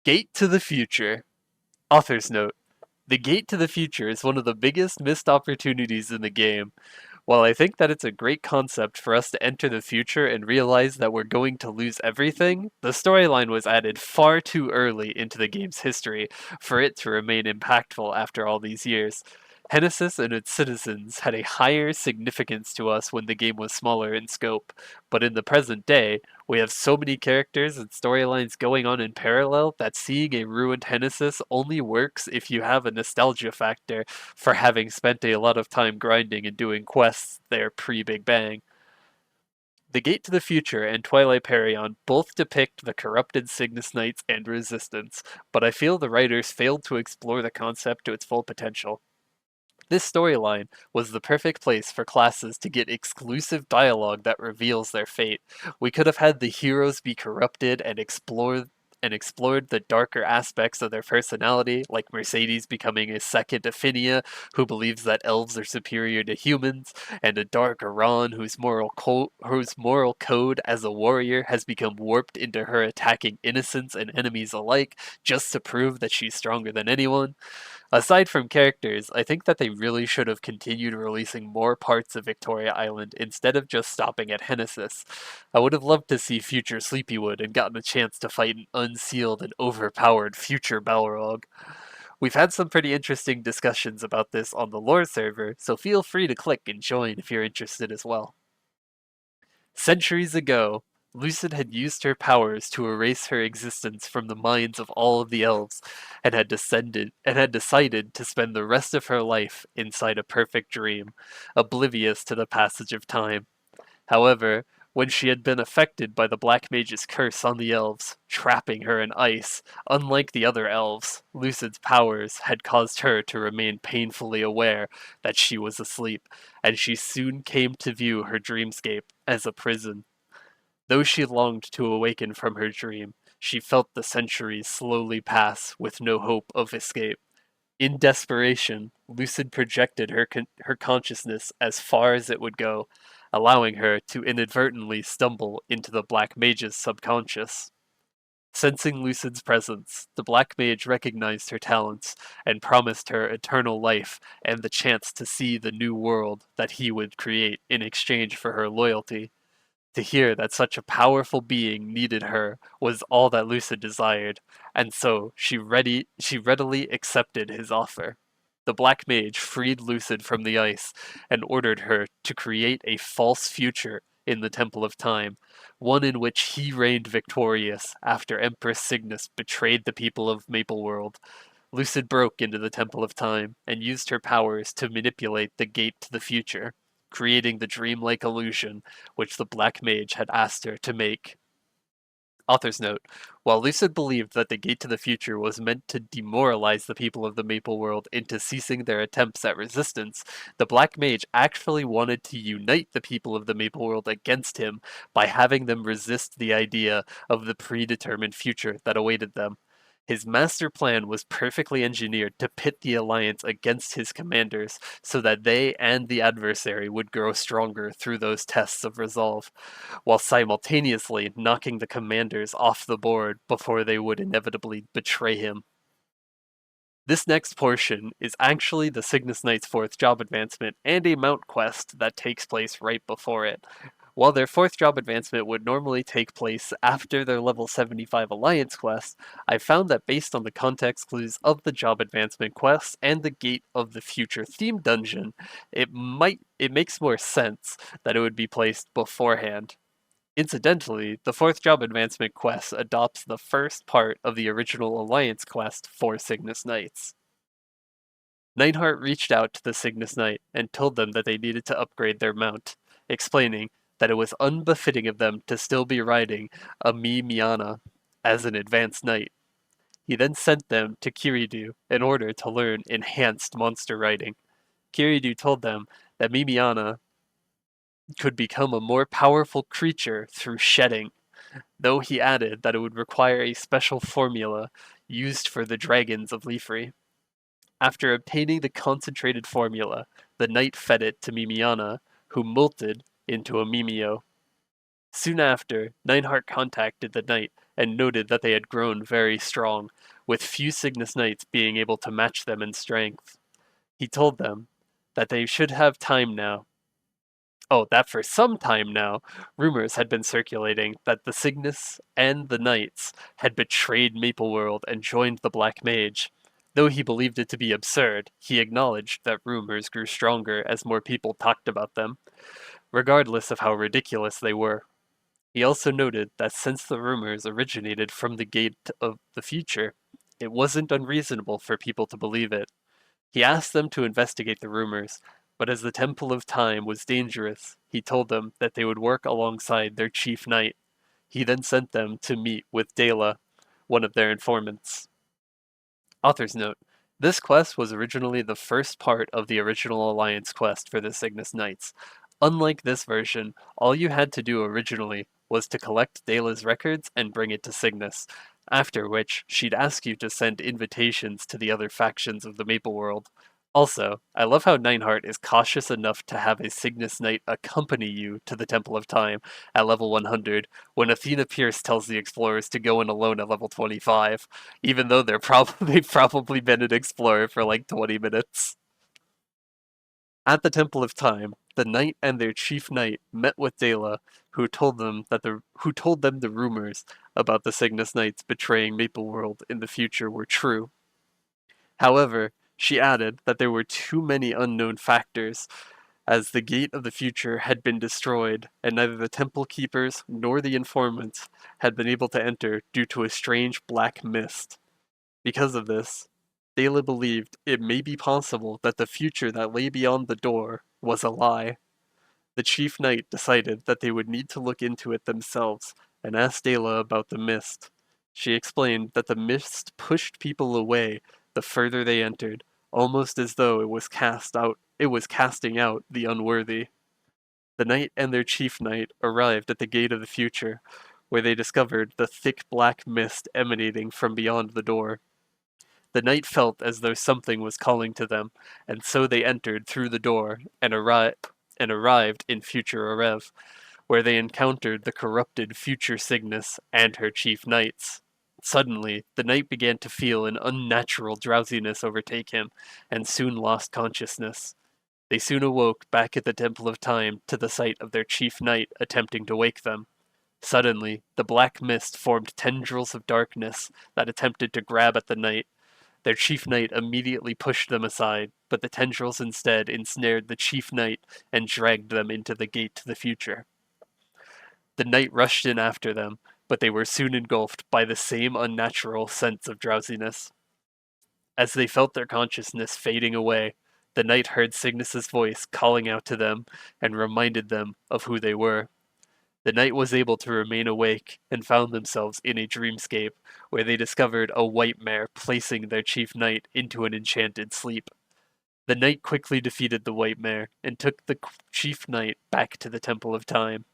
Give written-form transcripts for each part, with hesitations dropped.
Gate to the Future. Author's note. The Gate to the Future is one of the biggest missed opportunities in the game. While I think that it's a great concept for us to enter the future and realize that we're going to lose everything, the storyline was added far too early into the game's history for it to remain impactful after all these years. Genesis and its citizens had a higher significance to us when the game was smaller in scope, but in the present day, we have so many characters and storylines going on in parallel that seeing a ruined Genesis only works if you have a nostalgia factor for having spent a lot of time grinding and doing quests there pre-Big Bang. The Gate to the Future and Twilight Perion both depict the corrupted Cygnus Knights and Resistance, but I feel the writers failed to explore the concept to its full potential. This storyline was the perfect place for classes to get exclusive dialogue that reveals their fate. We could have had the heroes be corrupted and explored the darker aspects of their personality, like Mercedes becoming a second Affinia who believes that elves are superior to humans, and a dark Iran whose moral code as a warrior has become warped into her attacking innocents and enemies alike just to prove that she's stronger than anyone. Aside from characters, I think that they really should have continued releasing more parts of Victoria Island instead of just stopping at Genesis. I would have loved to see future Sleepywood and gotten a chance to fight an unsealed and overpowered future Balrog. We've had some pretty interesting discussions about this on the lore server, so feel free to click and join if you're interested as well. Centuries ago, Lucid had used her powers to erase her existence from the minds of all of the elves and had decided to spend the rest of her life inside a perfect dream, oblivious to the passage of time. However, when she had been affected by the Black Mage's curse on the elves, trapping her in ice, unlike the other elves, Lucid's powers had caused her to remain painfully aware that she was asleep, and she soon came to view her dreamscape as a prison. Though she longed to awaken from her dream, she felt the centuries slowly pass with no hope of escape. In desperation, Lucid projected her consciousness as far as it would go, allowing her to inadvertently stumble into the Black Mage's subconscious. Sensing Lucid's presence, the Black Mage recognized her talents and promised her eternal life and the chance to see the new world that he would create in exchange for her loyalty. To hear that such a powerful being needed her was all that Lucid desired, and so she readily accepted his offer. The Black Mage freed Lucid from the ice and ordered her to create a false future in the Temple of Time, one in which he reigned victorious after Empress Cygnus betrayed the people of Maple World. Lucid broke into the Temple of Time and used her powers to manipulate the gate to the future, creating the dreamlike illusion which the Black Mage had asked her to make. Author's note. While Lucid believed that the Gate to the Future was meant to demoralize the people of the Maple World into ceasing their attempts at resistance, the Black Mage actually wanted to unite the people of the Maple World against him by having them resist the idea of the predetermined future that awaited them. His master plan was perfectly engineered to pit the Alliance against his commanders so that they and the adversary would grow stronger through those tests of resolve, while simultaneously knocking the commanders off the board before they would inevitably betray him. This next portion is actually the Cygnus Knight's fourth job advancement and a mount quest that takes place right before it. While their fourth job advancement would normally take place after their level 75 Alliance quest, I found that based on the context clues of the job advancement quest and the Gate of the Future theme dungeon, it makes more sense that it would be placed beforehand. Incidentally, the fourth job advancement quest adopts the first part of the original Alliance quest for Cygnus Knights. Nightheart reached out to the Cygnus Knight and told them that they needed to upgrade their mount, explaining that it was unbefitting of them to still be riding a Mimiana as an advanced knight. He then sent them to Kiridu in order to learn enhanced monster riding. Kiridu told them that Mimiana could become a more powerful creature through shedding, though he added that it would require a special formula used for the dragons of Leafrey. After obtaining the concentrated formula, the knight fed it to Mimiana, who molted into a Mimio. Soon after, Nineheart contacted the knight and noted that they had grown very strong, with few Cygnus Knights being able to match them in strength. He told them that they should have time now. Oh, that for some time now, rumors had been circulating that the Cygnus and the Knights had betrayed Maple World and joined the Black Mage. Though he believed it to be absurd, he acknowledged that rumors grew stronger as more people talked about them, regardless of how ridiculous they were. He also noted that since the rumors originated from the Gate of the Future, it wasn't unreasonable for people to believe it. He asked them to investigate the rumors, but as the Temple of Time was dangerous, he told them that they would work alongside their chief knight. He then sent them to meet with Dela, one of their informants. Author's note: this quest was originally the first part of the original Alliance quest for the Cygnus Knights. Unlike this version, all you had to do originally was to collect Dela's records and bring it to Cygnus, after which she'd ask you to send invitations to the other factions of the Maple World. Also, I love how Nineheart is cautious enough to have a Cygnus Knight accompany you to the Temple of Time at level 100, when Athena Pierce tells the explorers to go in alone at level 25, even though they've probably been an explorer for like 20 minutes. At the Temple of Time, the knight and their chief knight met with Dela, who told them the rumors about the Cygnus Knights betraying Maple World in the future were true. However, she added that there were too many unknown factors, as the Gate of the Future had been destroyed, and neither the Temple Keepers nor the informants had been able to enter due to a strange black mist. Because of this, Dela believed it may be possible that the future that lay beyond the door was a lie. The chief knight decided that they would need to look into it themselves and asked Dela about the mist. She explained that the mist pushed people away the further they entered, almost as though it was casting out the unworthy. The knight and their chief knight arrived at the Gate of the Future, where they discovered the thick black mist emanating from beyond the door. The knight felt as though something was calling to them, and so they entered through the door and arrived in Future Arev, where they encountered the corrupted Future Cygnus and her chief knights. Suddenly, the knight began to feel an unnatural drowsiness overtake him, and soon lost consciousness. They soon awoke back at the Temple of Time to the sight of their chief knight attempting to wake them. Suddenly, the black mist formed tendrils of darkness that attempted to grab at the knight. Their chief knight immediately pushed them aside, but the tendrils instead ensnared the chief knight and dragged them into the Gate to the Future. The knight rushed in after them, but they were soon engulfed by the same unnatural sense of drowsiness. As they felt their consciousness fading away, the knight heard Cygnus's voice calling out to them and reminded them of who they were. The knight was able to remain awake and found themselves in a dreamscape where they discovered a white mare placing their chief knight into an enchanted sleep. The knight quickly defeated the white mare and took the chief knight back to the Temple of Time.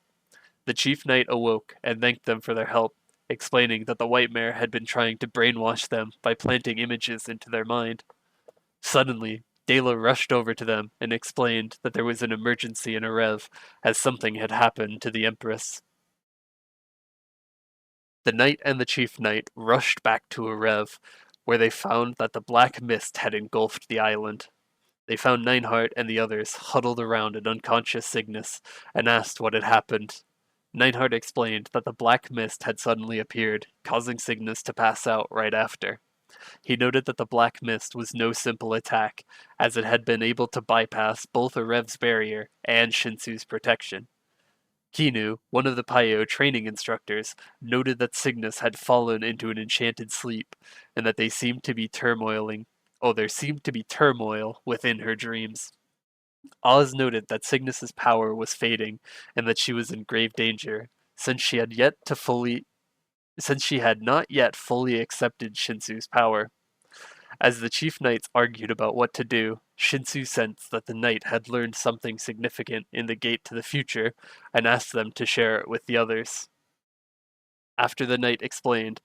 The chief knight awoke and thanked them for their help, explaining that the white mare had been trying to brainwash them by planting images into their mind. Suddenly, Dela rushed over to them and explained that there was an emergency in Arev, as something had happened to the Empress. The knight and the chief knight rushed back to Arev, where they found that the black mist had engulfed the island. They found Nineheart and the others huddled around an unconscious Cygnus and asked what had happened. Nineheart explained that the black mist had suddenly appeared, causing Cygnus to pass out right after. He noted that the black mist was no simple attack, as it had been able to bypass both Arev's barrier and Shinsu's protection. Kinu, one of the Pyo training instructors, noted that Cygnus had fallen into an enchanted sleep, and that there seemed to be turmoil within her dreams. Oz noted that Cygnus's power was fading, and that she was in grave danger, since she had not yet fully accepted Shinsu's power. As the chief knights argued about what to do, Shinsu sensed that the knight had learned something significant in the Gate to the Future and asked them to share it with the others. After the knight explained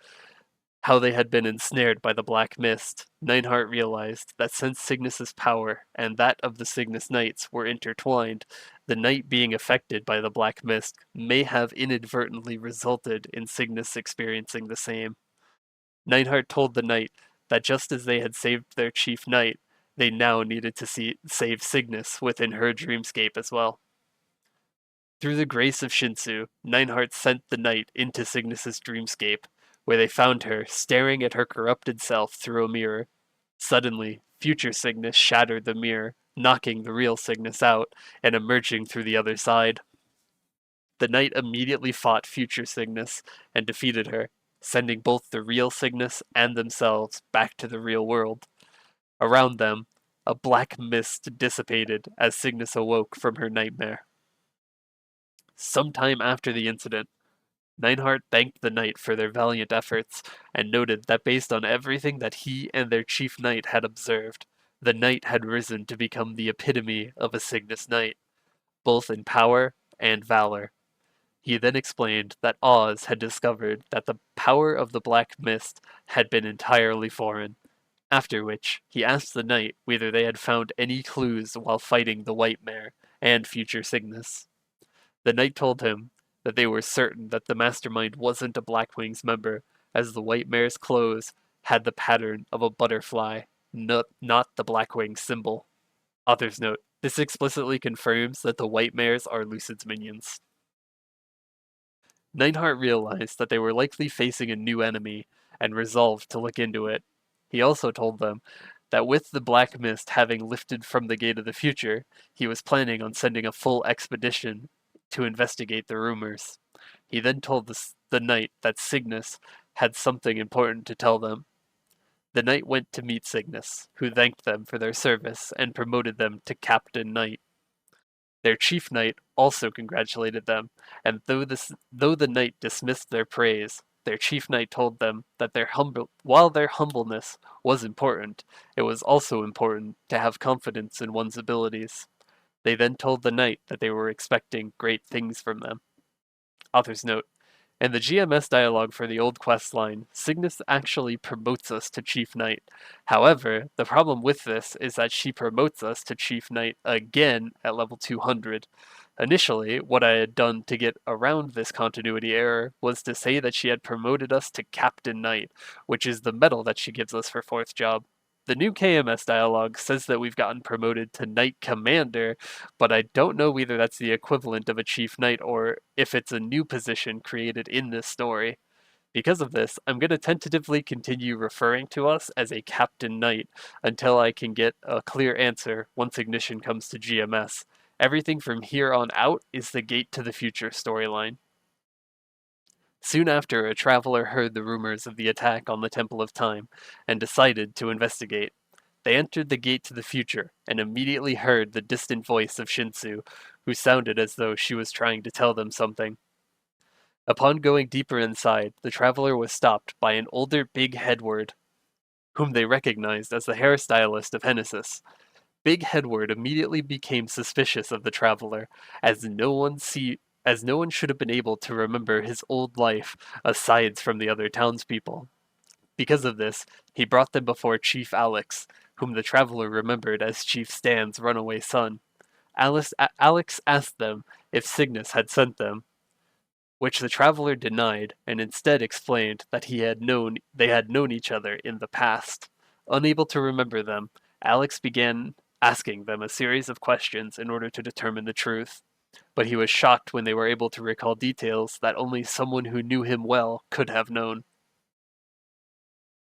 how they had been ensnared by the black mist, Nineheart realized that since Cygnus's power and that of the Cygnus Knights were intertwined, the knight being affected by the black mist may have inadvertently resulted in Cygnus experiencing the same. Nineheart told the knight that just as they had saved their chief knight, they now needed to save Cygnus within her dreamscape as well. Through the grace of Shinsu, Nineheart sent the knight into Cygnus's dreamscape, where they found her staring at her corrupted self through a mirror. Suddenly, future Cygnus shattered the mirror, knocking the real Cygnus out and emerging through the other side. The knight immediately fought future Cygnus and defeated her, sending both the real Cygnus and themselves back to the real world. Around them, a black mist dissipated as Cygnus awoke from her nightmare. Sometime after the incident, Nineheart thanked the knight for their valiant efforts and noted that based on everything that he and their chief knight had observed, the knight had risen to become the epitome of a Cygnus knight, both in power and valor. He then explained that Oz had discovered that the power of the Black Mist had been entirely foreign, after which he asked the knight whether they had found any clues while fighting the White Mare and future Cygnus. The knight told him that they were certain that the mastermind wasn't a Blackwings member, as the White Mare's clothes had the pattern of a butterfly, not the Blackwing symbol. Author's note: this explicitly confirms that the White Mares are Lucid's minions. Nineheart realized that they were likely facing a new enemy and resolved to look into it. He also told them that with the Black Mist having lifted from the Gate of the Future, he was planning on sending a full expedition to investigate the rumors. He then told the knight that Cygnus had something important to tell them. The knight went to meet Cygnus, who thanked them for their service and promoted them to Captain Knight. Their chief knight also congratulated them, and though the knight dismissed their praise, their chief knight told them that while their humbleness was important, it was also important to have confidence in one's abilities. They then told the knight that they were expecting great things from them. Author's note: in the GMS dialogue for the old quest line, Cygnus actually promotes us to Chief Knight. However, the problem with this is that she promotes us to Chief Knight again at level 200. Initially, what I had done to get around this continuity error was to say that she had promoted us to Captain Knight, which is the medal that she gives us for 4th job. The new KMS dialogue says that we've gotten promoted to Knight Commander, but I don't know whether that's the equivalent of a Chief Knight or if it's a new position created in this story. Because of this, I'm going to tentatively continue referring to us as a Captain Knight until I can get a clear answer once Ignition comes to GMS. Everything from here on out is the Gate to the Future storyline. Soon after, a traveler heard the rumors of the attack on the Temple of Time and decided to investigate. They entered the Gate to the Future and immediately heard the distant voice of Shinsu, who sounded as though she was trying to tell them something. Upon going deeper inside, the traveler was stopped by an older Big Headward, whom they recognized as the hairstylist of Hennesis. Big Headward immediately became suspicious of the traveler, as no one should have been able to remember his old life aside from the other townspeople. Because of this, he brought them before Chief Alex, whom the traveler remembered as Chief Stan's runaway son. Alex asked them if Cygnus had sent them, which the traveler denied and instead explained that they had known each other in the past. Unable to remember them, Alex began asking them a series of questions in order to determine the truth, but he was shocked when they were able to recall details that only someone who knew him well could have known.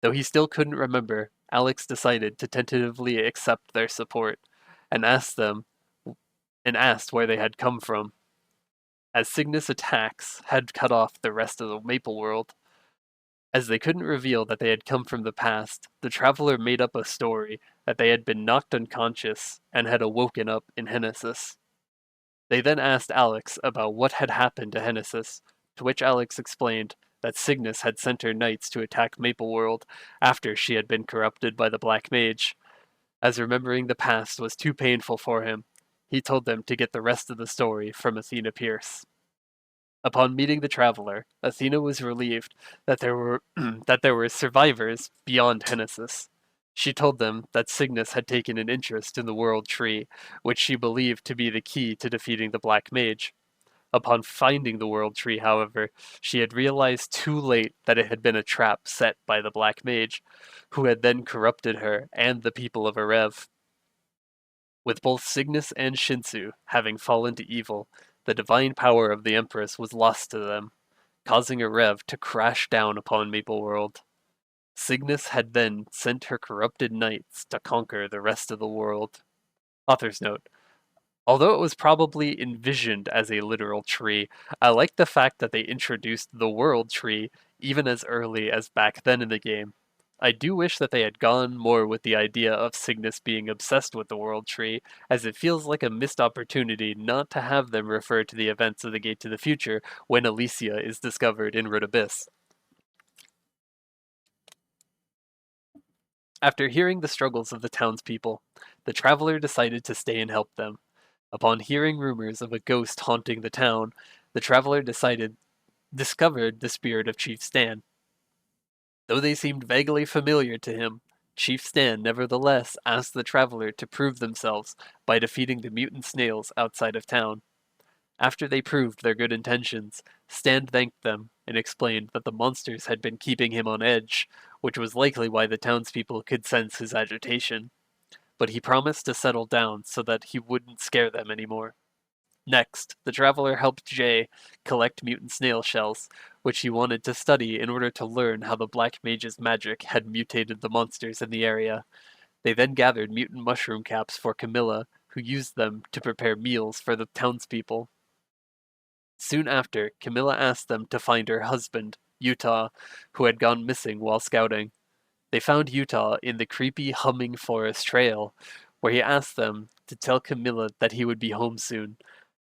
Though he still couldn't remember, Alex decided to tentatively accept their support and asked where they had come from. As Cygnus attacks had cut off the rest of the Maple world, as they couldn't reveal that they had come from the past, the traveler made up a story that they had been knocked unconscious and had awoken up in Hennesis. They then asked Alex about what had happened to Hennesis, to which Alex explained that Cygnus had sent her knights to attack Maple World after she had been corrupted by the Black Mage. As remembering the past was too painful for him, he told them to get the rest of the story from Athena Pierce. Upon meeting the traveler, Athena was relieved that there were that there were survivors beyond Hennesis. She told them that Cygnus had taken an interest in the World Tree, which she believed to be the key to defeating the Black Mage. Upon finding the World Tree, however, she had realized too late that it had been a trap set by the Black Mage, who had then corrupted her and the people of Erev. With both Cygnus and Shinsu having fallen to evil, the divine power of the Empress was lost to them, causing Erev to crash down upon Maple World. Cygnus had then sent her corrupted knights to conquer the rest of the world. Author's note. Although it was probably envisioned as a literal tree, I like the fact that they introduced the world tree even as early as back then in the game. I do wish that they had gone more with the idea of Cygnus being obsessed with the world tree, as it feels like a missed opportunity not to have them refer to the events of the Gate to the Future when Alicia is discovered in Root Abyss. After hearing the struggles of the townspeople, the traveler decided to stay and help them. Upon hearing rumors of a ghost haunting the town, the traveler discovered the spirit of Chief Stan. Though they seemed vaguely familiar to him, Chief Stan nevertheless asked the traveler to prove themselves by defeating the mutant snails outside of town. After they proved their good intentions, Stan thanked them and explained that the monsters had been keeping him on edge, which was likely why the townspeople could sense his agitation. But he promised to settle down so that he wouldn't scare them anymore. Next, the traveler helped Jay collect mutant snail shells, which he wanted to study in order to learn how the Black Mage's magic had mutated the monsters in the area. They then gathered mutant mushroom caps for Camilla, who used them to prepare meals for the townspeople. Soon after, Camilla asked them to find her husband, Utah, who had gone missing while scouting. They found Utah in the creepy humming forest trail, where he asked them to tell Camilla that he would be home soon.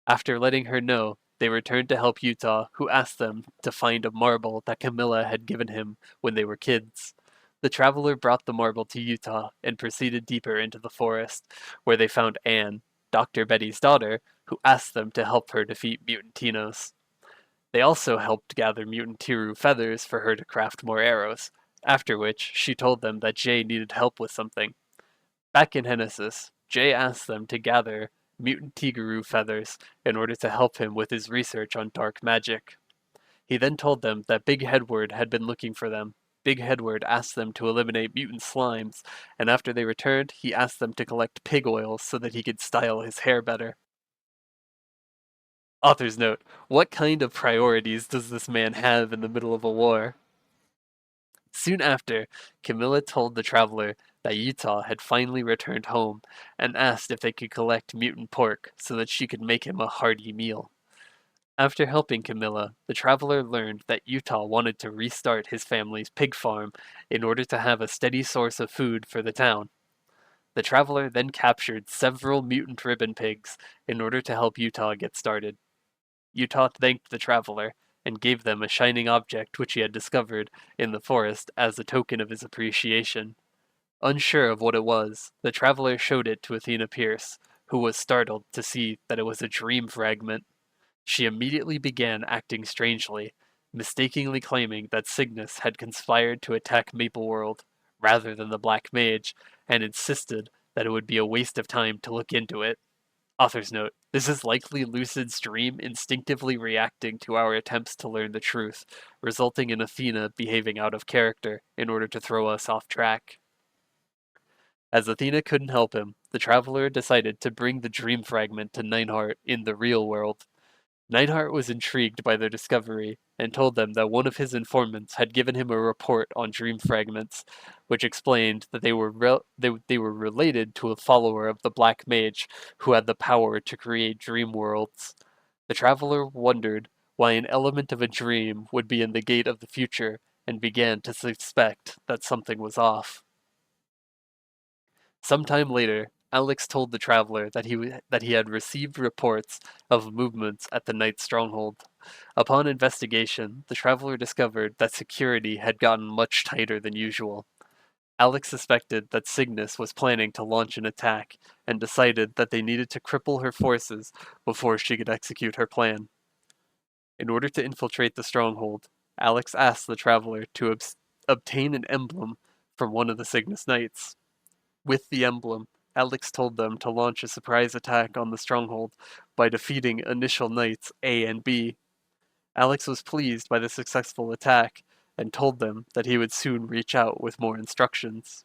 After letting her know, they returned to help Utah, who asked them to find a marble that Camilla had given him when they were kids. The traveler brought the marble to Utah and proceeded deeper into the forest, where they found Anne, Dr. Betty's daughter, who asked them to help her defeat Mutant Tinos. They also helped gather Mutant Tiru feathers for her to craft more arrows, after which she told them that Jay needed help with something. Back in Hennesis, Jay asked them to gather Mutant Tiguru feathers in order to help him with his research on dark magic. He then told them that Big Headward had been looking for them. Big Headward asked them to eliminate mutant slimes, and after they returned, he asked them to collect pig oil so that he could style his hair better. Author's note: what kind of priorities does this man have in the middle of a war? Soon after, Camilla told the traveler that Utah had finally returned home and asked if they could collect mutant pork so that she could make him a hearty meal. After helping Camilla, the traveler learned that Utah wanted to restart his family's pig farm in order to have a steady source of food for the town. The traveler then captured several mutant ribbon pigs in order to help Utah get started. Utah thanked the traveler and gave them a shining object which he had discovered in the forest as a token of his appreciation. Unsure of what it was, the traveler showed it to Athena Pierce, who was startled to see that it was a dream fragment. She immediately began acting strangely, mistakenly claiming that Cygnus had conspired to attack Maple World rather than the Black Mage, and insisted that it would be a waste of time to look into it. Author's note: this is likely Lucid's dream instinctively reacting to our attempts to learn the truth, resulting in Athena behaving out of character in order to throw us off track. As Athena couldn't help him, the traveler decided to bring the dream fragment to Nineheart in the real world. Nineheart was intrigued by their discovery and told them that one of his informants had given him a report on dream fragments, which explained that they were related to a follower of the Black Mage who had the power to create dream worlds. The traveler wondered why an element of a dream would be in the gate of the future and began to suspect that something was off. Sometime later, Alex told the traveler that he had received reports of movements at the Knight stronghold. Upon investigation, the traveler discovered that security had gotten much tighter than usual. Alex suspected that Cygnus was planning to launch an attack and decided that they needed to cripple her forces before she could execute her plan. In order to infiltrate the stronghold, Alex asked the traveler to obtain an emblem from one of the Cygnus Knights. With the emblem, Alex told them to launch a surprise attack on the stronghold by defeating initial knights A and B. Alex was pleased by the successful attack and told them that he would soon reach out with more instructions.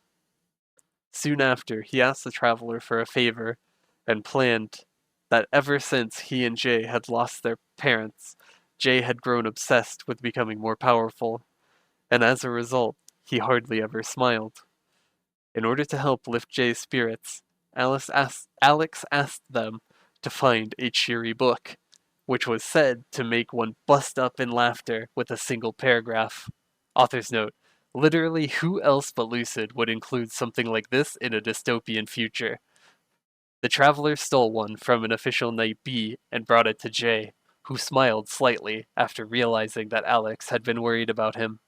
Soon after, he asked the traveler for a favor and planned that ever since he and Jay had lost their parents, Jay had grown obsessed with becoming more powerful, and as a result, he hardly ever smiled. In order to help lift Jay's spirits, Alex asked them to find a cheery book, which was said to make one bust up in laughter with a single paragraph. Author's note: literally, who else but Lucid would include something like this in a dystopian future? The traveler stole one from an official knight B and brought it to Jay, who smiled slightly after realizing that Alex had been worried about him.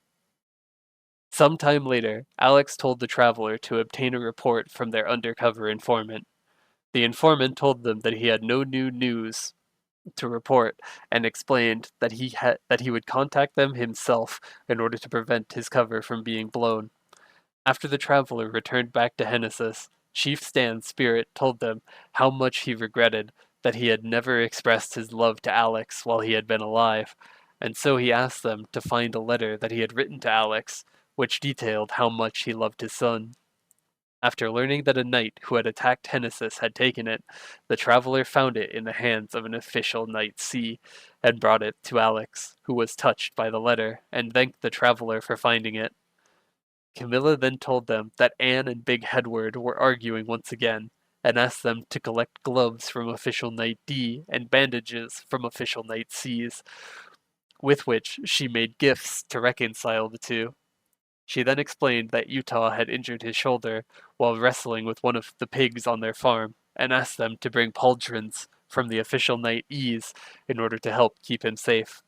Some time later, Alex told the traveler to obtain a report from their undercover informant. The informant told them that he had no new news to report and explained that he would contact them himself in order to prevent his cover from being blown. After the traveler returned back to Hennesis, Chief Stan's spirit told them how much he regretted that he had never expressed his love to Alex while he had been alive, and so he asked them to find a letter that he had written to Alex, which detailed how much he loved his son. After learning that a knight who had attacked Hennesis had taken it, the traveler found it in the hands of an official Knight C and brought it to Alex, who was touched by the letter and thanked the traveler for finding it. Camilla then told them that Anne and Big Hedward were arguing once again, and asked them to collect gloves from official Knight D and bandages from official Knight C's, with which she made gifts to reconcile the two. She then explained that Utah had injured his shoulder while wrestling with one of the pigs on their farm, and asked them to bring pauldrons from the official Knight E's in order to help keep him safe.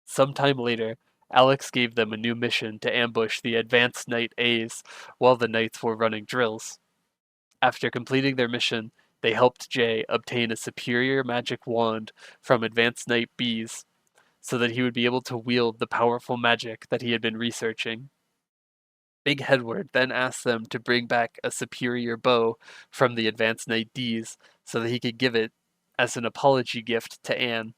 Sometime later, Alex gave them a new mission to ambush the advanced Knight A's while the Knights were running drills. After completing their mission, they helped Jay obtain a superior magic wand from advanced Knight B's so that he would be able to wield the powerful magic that he had been researching. Big Hedward then asked them to bring back a superior bow from the advanced Knight D's so that he could give it as an apology gift to Anne.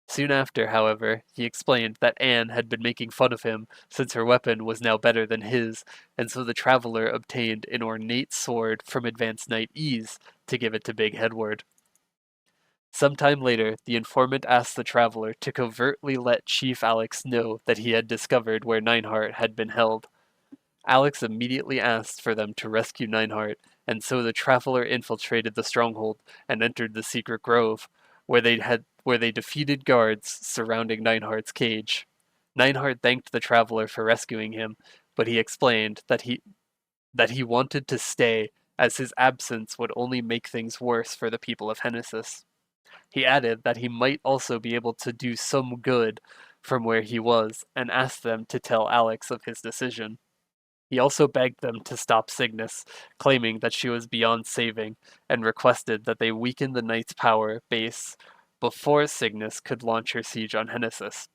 Soon after, however, he explained that Anne had been making fun of him since her weapon was now better than his, and so the traveler obtained an ornate sword from advanced Knight E's to give it to Big Hedward. Sometime later, the informant asked the traveler to covertly let Chief Alex know that he had discovered where Nineheart had been held. Alex immediately asked for them to rescue Nineheart, and so the traveler infiltrated the stronghold and entered the secret grove, where they defeated guards surrounding Nineheart's cage. Nineheart thanked the traveler for rescuing him, but he explained that he wanted to stay, as his absence would only make things worse for the people of Hennesis. He added that he might also be able to do some good from where he was, and asked them to tell Alex of his decision. He also begged them to stop Cygnus, claiming that she was beyond saving, and requested that they weaken the Knight's power base before Cygnus could launch her siege on Hennesis.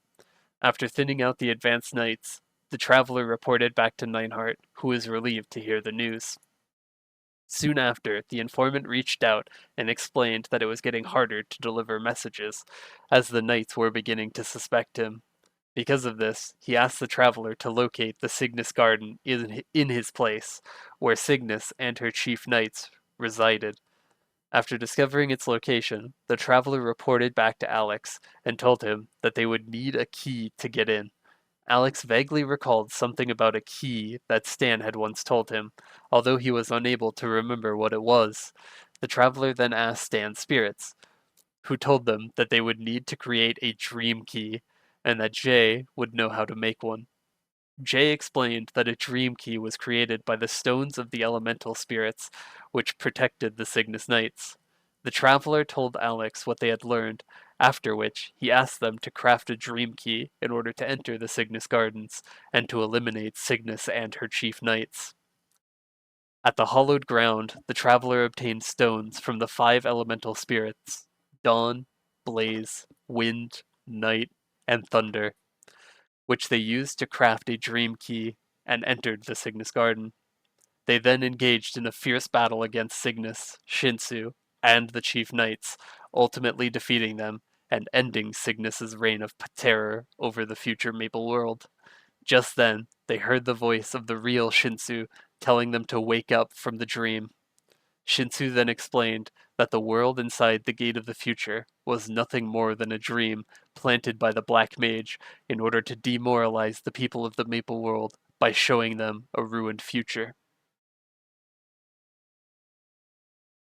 After thinning out the advanced Knights, the traveler reported back to Nineheart, who was relieved to hear the news. Soon after, the informant reached out and explained that it was getting harder to deliver messages, as the Knights were beginning to suspect him. Because of this, he asked the traveler to locate the Cygnus Garden in his place, where Cygnus and her chief knights resided. After discovering its location, the traveler reported back to Alex and told him that they would need a key to get in. Alex vaguely recalled something about a key that Stan had once told him, although he was unable to remember what it was. The traveler then asked Stan's spirits, who told them that they would need to create a dream key, and that Jay would know how to make one. Jay explained that a dream key was created by the stones of the elemental spirits, which protected the Cygnus Knights. The traveler told Alex what they had learned, after which he asked them to craft a dream key in order to enter the Cygnus Gardens, and to eliminate Cygnus and her chief knights. At the hallowed ground, the traveler obtained stones from the 5 elemental spirits: dawn, blaze, wind, night, and thunder, which they used to craft a dream key and entered the Cygnus Garden. They then engaged in a fierce battle against Cygnus, Shinsu, and the Chief Knights, ultimately defeating them and ending Cygnus's reign of terror over the future Maple world. Just then, they heard the voice of the real Shinsu telling them to wake up from the dream. Shinsu then explained that the world inside the Gate of the Future was nothing more than a dream planted by the Black Mage in order to demoralize the people of the Maple world by showing them a ruined future.